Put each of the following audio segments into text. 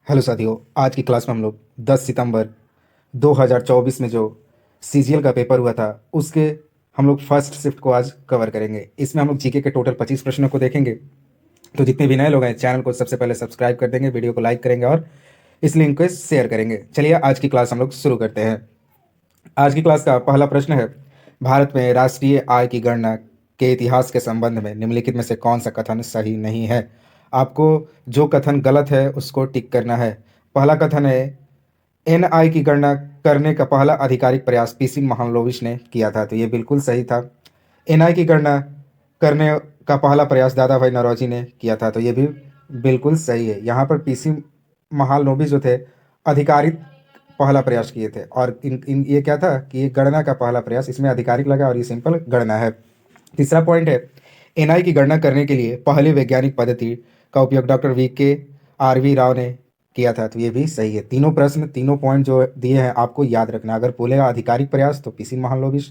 Hello साथियों, आज की क्लास में हम लोग 10 सितंबर 2024 में जो सीजीएल का पेपर हुआ था उसके हम लोग फर्स्ट शिफ्ट को आज कवर करेंगे। इसमें हम लोग जीके के टोटल 25 प्रश्नों को देखेंगे। तो जितने भी नए लोग हैं चैनल को सबसे पहले सब्सक्राइब कर देंगे, वीडियो को लाइक करेंगे और इस लिंक को शेयर करेंगे। चलिए आज की क्लास हम लोग शुरू करते हैं। आज की क्लास का पहला प्रश्न है, भारत में राष्ट्रीय आय की गणना के इतिहास के संबंध में निम्नलिखित में से कौन सा कथन सही नहीं है। आपको जो कथन गलत है उसको टिक करना है। पहला कथन है, एनआई की गणना करने का पहला आधिकारिक प्रयास पीसी महालनोबिस ने किया था। तो ये बिल्कुल सही था। एनआई की गणना करने का पहला प्रयास दादा भाई नौरोजी ने किया था। तो ये भी बिल्कुल सही है। यहाँ पर पीसी महालनोबिस जो थे आधिकारिक पहला प्रयास किए थे और इन ये क्या था कि ये गणना का पहला प्रयास, इसमें आधिकारिक लगा और ये सिंपल गणना है। तीसरा पॉइंट है, एनआई की गणना करने के लिए पहली वैज्ञानिक पद्धति का उपयोग डॉक्टर वी के आर वी राव ने किया था। तो ये भी सही है। तीनों प्रश्न, तीनों पॉइंट जो दिए हैं आपको याद रखना। अगर बोलेगा आधिकारिक प्रयास तो पीसी महालनोबिस,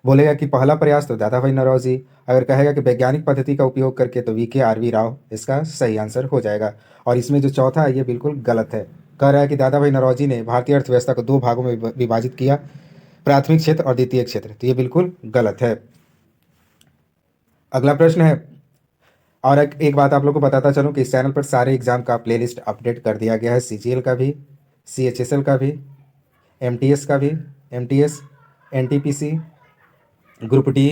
बोलेगा कि पहला प्रयास तो दादा भाई नौरोजी, अगर कहेगा कि वैज्ञानिक पद्धति का उपयोग करके तो वी के आर वी राव इसका सही आंसर हो जाएगा। और इसमें जो चौथा है ये बिल्कुल गलत है। कह रहा है कि दादा भाई नौरोजी ने भारतीय अर्थव्यवस्था को दो भागों में विभाजित किया, प्राथमिक क्षेत्र और द्वितीय क्षेत्र। तो ये बिल्कुल गलत है। अगला प्रश्न है, और एक बात आप लोग को बताता चलूं कि इस चैनल पर सारे एग्जाम का प्लेलिस्ट अपडेट कर दिया गया है। सीजीएल का भी, सीएचएसएल का भी, एमटीएस का भी, एमटीएस, एनटीपीसी, ग्रुप डी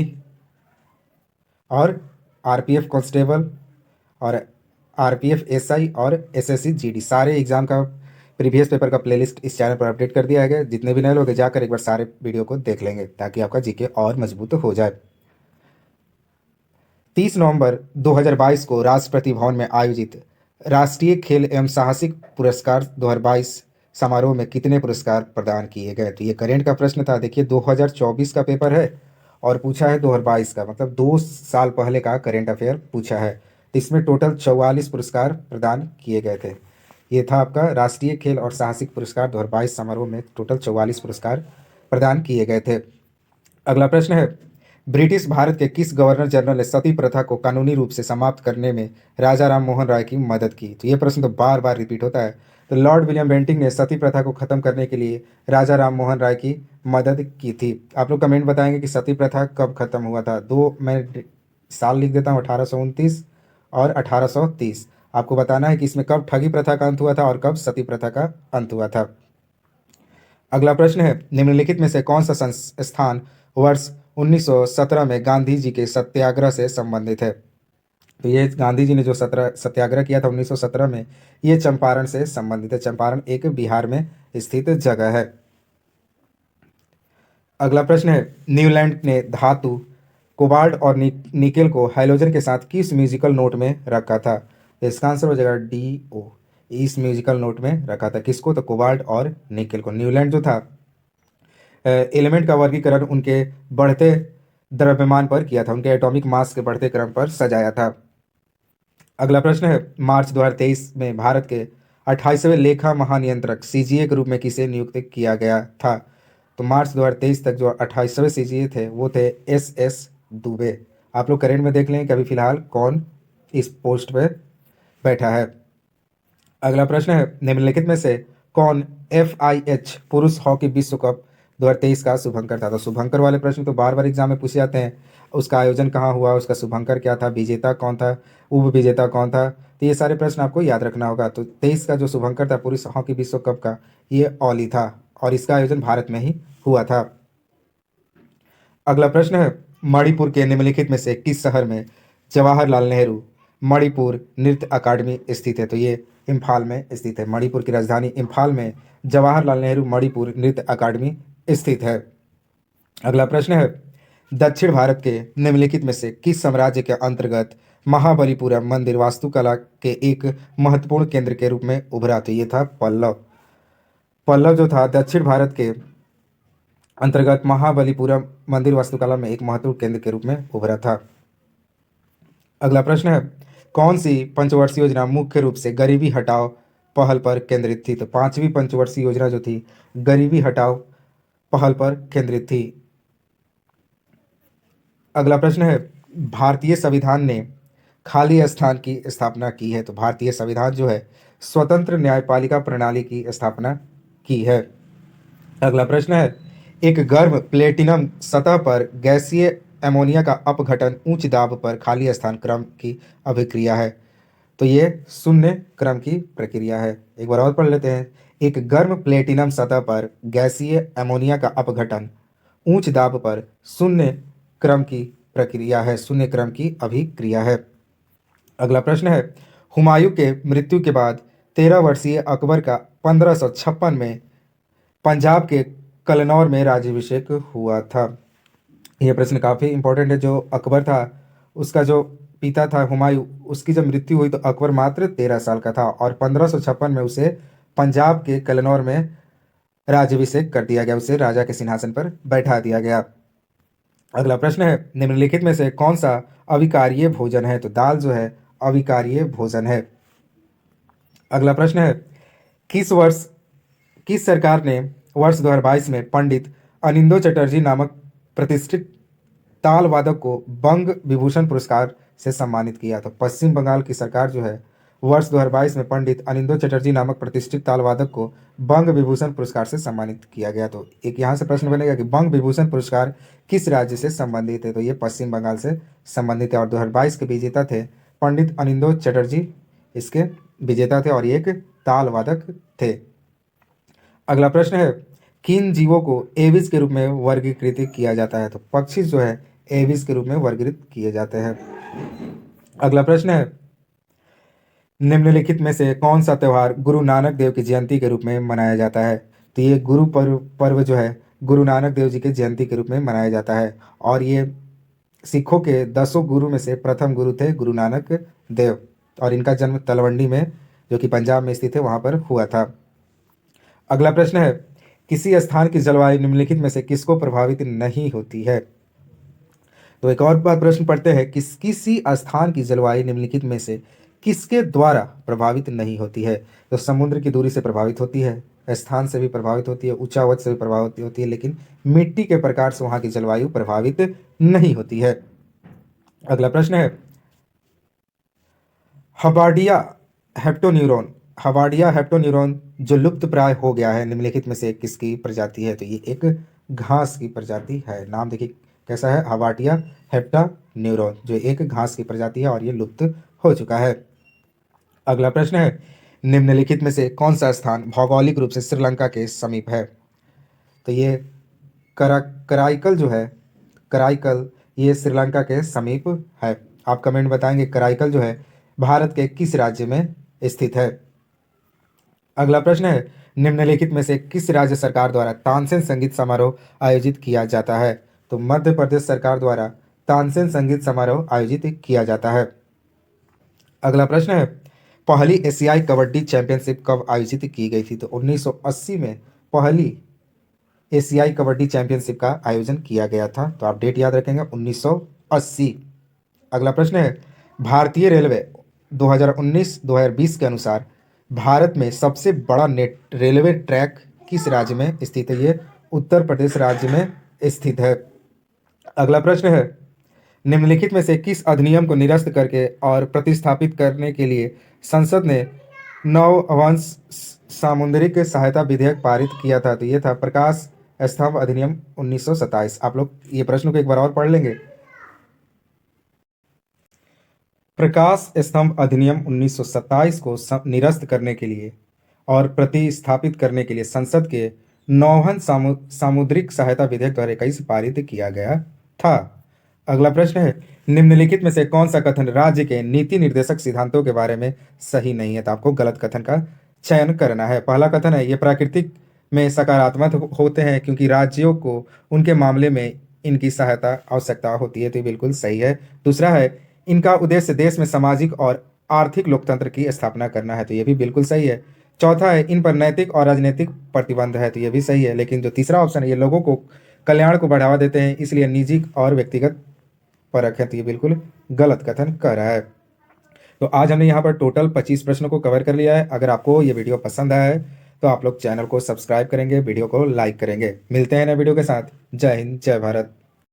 और आरपीएफ कांस्टेबल और आरपीएफ एसआई और एसएससी जीडी, सारे एग्जाम का प्रीवियस पेपर का प्लेलिस्ट इस चैनल पर अपडेट कर दिया गया है। जितने भी नए लोग हैं जाकर एक बार सारे वीडियो को देख लेंगे ताकि आपका जीके और मजबूत हो जाए। 30 नवंबर 2022 को राष्ट्रपति भवन में आयोजित राष्ट्रीय खेल एवं साहसिक पुरस्कार 2022 समारोह में कितने पुरस्कार प्रदान किए गए। तो ये करेंट का प्रश्न था। देखिए 2024 का पेपर है और पूछा है 2022 का, मतलब 2 साल पहले का करेंट अफेयर पूछा है। तो इसमें टोटल 44 पुरस्कार प्रदान किए गए थे। ये था आपका राष्ट्रीय खेल और साहसिक पुरस्कार 2022 समारोह में टोटल 44 पुरस्कार प्रदान किए गए थे। अगला प्रश्न है, ब्रिटिश भारत के किस गवर्नर जनरल ने सती प्रथा को कानूनी रूप से समाप्त करने में राजा राम मोहन राय की मदद की। तो ये प्रश्न तो बार बार रिपीट होता है। तो लॉर्ड विलियम बेंटिंक ने सती प्रथा को खत्म करने के लिए राजा राम मोहन राय की मदद की थी। आप लोग कमेंट बताएंगे कि सती प्रथा कब खत्म हुआ था। दो मैं साल लिख देता हूँ, 1829 और 1830। आपको बताना है कि इसमें कब ठगी प्रथा का अंत हुआ था और कब सती प्रथा का अंत हुआ था। अगला प्रश्न है, निम्नलिखित में से कौन सा संस्थान वर्ष 1917 में गांधी जी के सत्याग्रह से संबंधित है। तो ये गांधी जी ने जो सत्याग्रह किया था 1917 में, ये चंपारण से संबंधित है। चंपारण एक बिहार में स्थित जगह है। अगला प्रश्न है, न्यूलैंड ने धातु कोबाल्ट और निकेल को हाइड्रोजन के साथ किस म्यूजिकल नोट में रखा था। तो इसका आंसर हो जाएगा डी ओ। इस म्यूजिकल नोट में रखा था किसको, तो कोबाल्ट और निकेल को। न्यूलैंड जो था एलिमेंट का वर्गीकरण उनके बढ़ते द्रव्यमान पर किया था, उनके एटॉमिक मास के बढ़ते क्रम पर सजाया था। अगला प्रश्न है, मार्च 2023 में भारत के 28वें लेखा महानियंत्रक सीजीए के रूप में किसे नियुक्त किया गया था। तो मार्च 2023 तक जो 28वें सीजीए थे वो थे एस एस दुबे। आप लोग करेंट में देख लें कि अभी फिलहाल कौन इस पोस्ट पे बैठा है। अगला प्रश्न है, निम्नलिखित में से कौन FIH पुरुष हॉकी विश्व कप 2023 का शुभंकर था। तो शुभंकर वाले प्रश्न तो बार बार एग्जाम में पूछे जाते हैं। उसका आयोजन कहाँ हुआ, उसका शुभंकर क्या था, विजेता कौन था, उप विजेता कौन था। तो ये सारे प्रश्न आपको याद रखना होगा। तो 23 का जो शुभंकर था पुरुष हॉकी विश्व कप का, ये ओली था और इसका आयोजन भारत में ही हुआ था। अगला प्रश्न है, मणिपुर के निम्नलिखित में से किस शहर में जवाहरलाल नेहरू मणिपुर नृत्य अकादमी स्थित है। तो ये इम्फाल में स्थित है। मणिपुर की राजधानी इम्फाल में जवाहरलाल नेहरू मणिपुर नृत्य अकादमी स्थित है। अगला प्रश्न है, दक्षिण भारत के निम्नलिखित में से किस साम्राज्य के अंतर्गत महाबलीपुरम मंदिर वास्तुकला के एक महत्वपूर्ण केंद्र के रूप में उभरा। तो ये था पल्लव। पल्लव जो था दक्षिण भारत के अंतर्गत महाबलीपुरम मंदिर वास्तुकला में एक महत्वपूर्ण केंद्र के रूप में उभरा था। अगला प्रश्न है, कौन सी पंचवर्षीय योजना मुख्य रूप से गरीबी हटाओ पहल पर केंद्रित थी। तो पांचवी पंचवर्षीय योजना जो थी गरीबी हटाओ पहल पर केंद्रित थी। अगला प्रश्न है, भारतीय संविधान ने खाली स्थान की स्थापना की है। तो भारतीय संविधान जो है स्वतंत्र न्यायपालिका प्रणाली की स्थापना की है? अगला प्रश्न है, एक गर्म प्लेटिनम सतह पर गैसीय अमोनिया का अपघटन उच्च दाब पर खाली स्थान क्रम की अभिक्रिया है। तो ये शून्य क्रम की प्रक्रिया है। एक बार और पढ़ लेते हैं। एक गर्म प्लेटिनम सतह पर गैसीय अमोनिया का अपघटन उच्च दाब पर शून्य क्रम की प्रक्रिया है, शून्य क्रम की अभिक्रिया है। अगला प्रश्न है, हुमायूं के मृत्यु के बाद 13 वर्षीय अकबर का 1556 में पंजाब के कलनौर में राज्याभिषेक हुआ था। यह प्रश्न काफ़ी इंपॉर्टेंट है। जो अकबर था, उसका जो पिता था हुमायूं, उसकी जब मृत्यु हुई तो अकबर मात्र 13 साल का था और 1556 में उसे पंजाब के कलनौर में राज्याभिषेक कर दिया गया, उसे राजा के सिंहासन पर बैठा दिया गया। अगला प्रश्न है, निम्नलिखित में से कौन सा अविकारीय भोजन है? तो दाल जो है अविकारीय भोजन है। अगला प्रश्न है, किस सरकार ने वर्ष 2022 में पंडित अनिंदो चटर्जी नामक प्रतिष्ठित ताल वादक को बंग विभूषण पुरस्कार से सम्मानित किया? तो पश्चिम बंगाल की सरकार जो है वर्ष 2022 में पंडित अनिंदो चटर्जी नामक प्रतिष्ठित ताल वादक को बंग विभूषण पुरस्कार से सम्मानित किया गया। तो एक यहाँ से प्रश्न बनेगा कि बंग विभूषण पुरस्कार किस राज्य से संबंधित है? तो ये पश्चिम बंगाल से संबंधित है और 2022 के विजेता थे पंडित अनिंदो चटर्जी, इसके विजेता थे और ये एक ताल वादक थे। अगला प्रश्न है, किन जीवों को एविज के रूप में वर्गीकृत किया जाता है? तो पक्षी जो है एविज के रूप में वर्गीकृत किए जाते हैं। अगला प्रश्न है, निम्नलिखित में से कौन सा त्यौहार गुरु नानक देव की जयंती के रूप में मनाया जाता है? तो ये गुरु पर्व जो है गुरु नानक देव जी की जयंती के रूप में मनाया जाता है और ये सिखों के 10 गुरु में से प्रथम गुरु थे गुरु नानक देव और इनका जन्म तलवंडी में, जो कि पंजाब में स्थित है, वहाँ पर हुआ था। अगला प्रश्न है, किसी स्थान की जलवायु निम्नलिखित में से किसको प्रभावित नहीं होती है? तो एक और बात प्रश्न पढ़ते हैं, किसी स्थान की जलवायु निम्नलिखित में से किसके द्वारा प्रभावित नहीं होती है? तो समुद्र की दूरी से प्रभावित होती है, स्थान से भी प्रभावित होती है, ऊंचावत से भी प्रभावित होती है, लेकिन मिट्टी के प्रकार से वहां की जलवायु प्रभावित नहीं होती है। अगला प्रश्न है, हबार्डिया हेप्टोन्यूरॉन जो लुप्त प्राय हो गया है निम्नलिखित में से किसकी प्रजाति है? तो ये एक घास की प्रजाति है। नाम देखिए कैसा है, हबार्डिया हेप्टोन्यूरॉन, जो एक घास की प्रजाति है और ये लुप्त हो चुका है। अगला प्रश्न है, निम्नलिखित में से कौन सा स्थान भौगोलिक रूप से श्रीलंका के समीप है? तो ये कराईकल जो है, कराईकल ये श्रीलंका के समीप है। आप कमेंट बताएंगे कराईकल जो है भारत के किस राज्य में स्थित है? अगला प्रश्न है, निम्नलिखित में से किस राज्य सरकार द्वारा तानसेन संगीत समारोह आयोजित किया जाता है? तो मध्य प्रदेश सरकार द्वारा तानसेन संगीत समारोह आयोजित किया जाता है। अगला प्रश्न है, पहली एशियाई कबड्डी चैंपियनशिप कब आयोजित की गई थी? तो 1980 में पहली एशियाई कबड्डी चैंपियनशिप का आयोजन किया गया था। तो आप डेट याद रखेंगे 1980। अगला प्रश्न है, भारतीय रेलवे 2019-2020 के अनुसार भारत में सबसे बड़ा नेट रेलवे ट्रैक किस राज्य में स्थित है? ये उत्तर प्रदेश राज्य में स्थित है। अगला प्रश्न है, निम्नलिखित में से किस अधिनियम को निरस्त करके और प्रतिस्थापित करने के लिए संसद ने नौवंश सामुद्रिक सहायता विधेयक पारित किया था? तो ये था प्रकाश स्तंभ अधिनियम 1927। आप लोग ये प्रश्न को एक बार और पढ़ लेंगे। प्रकाश स्तंभ अधिनियम 1927 को निरस्त करने के लिए और प्रतिस्थापित करने के लिए संसद के नौवहन सामुद्रिक सहायता विधेयक 2021 पारित किया गया था। अगला प्रश्न है, निम्नलिखित में से कौन सा कथन राज्य के नीति निर्देशक सिद्धांतों के बारे में सही नहीं है? तो आपको गलत कथन का चयन करना है। पहला कथन है, ये प्राकृतिक में सकारात्मक होते हैं क्योंकि राज्यों को उनके मामले में इनकी सहायता आवश्यकता होती है। तो ये बिल्कुल सही है। दूसरा है, इनका उद्देश्य देश में सामाजिक और आर्थिक लोकतंत्र की स्थापना करना है। तो ये भी बिल्कुल सही है। चौथा है, इन पर नैतिक और राजनीतिक प्रतिबंध है। तो ये भी सही है। लेकिन जो तीसरा ऑप्शन है, ये लोगों को कल्याण को बढ़ावा देते हैं इसलिए निजी और व्यक्तिगत परख है। तो ये बिल्कुल गलत कथन कर रहा है। तो आज हमने यहाँ पर टोटल 25 प्रश्नों को कवर कर लिया है। अगर आपको ये वीडियो पसंद आया है तो आप लोग चैनल को सब्सक्राइब करेंगे, वीडियो को लाइक करेंगे। मिलते हैं नए वीडियो के साथ। जय हिंद, जय भारत।